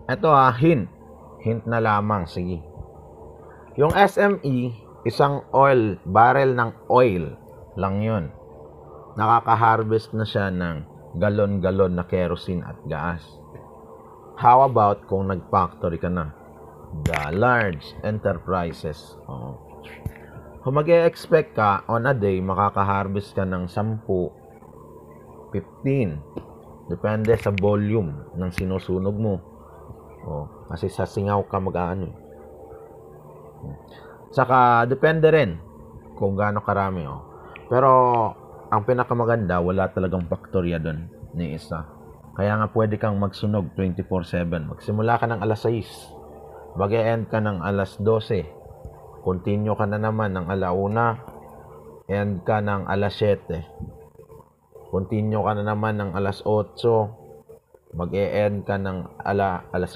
Ito hint. Hint na lamang, sige. Yung SME, isang barrel ng oil lang yun. Nakaka-harvest na siya ng galon-galon na kerosene at gas. How about kung nag-factory ka na? The large enterprises. Kung mag-e-expect ka, on a day, makaka-harvest ka ng 10, 15. Depende sa volume ng sinusunog mo. Kasi sa singaw ka mag-aano. Saka, depende rin kung gaano karami. Pero, ang pinakamaganda, wala talagang faktorya doon ni isa. Kaya nga pwede kang magsunog 24/7. Magsimula ka ng alas 6. Mag-e-end ka ng alas 12. Continue ka na naman ng alauna. End ka ng alas 7. Continue ka na naman ng alas 8. Mag-e-end ka ng alas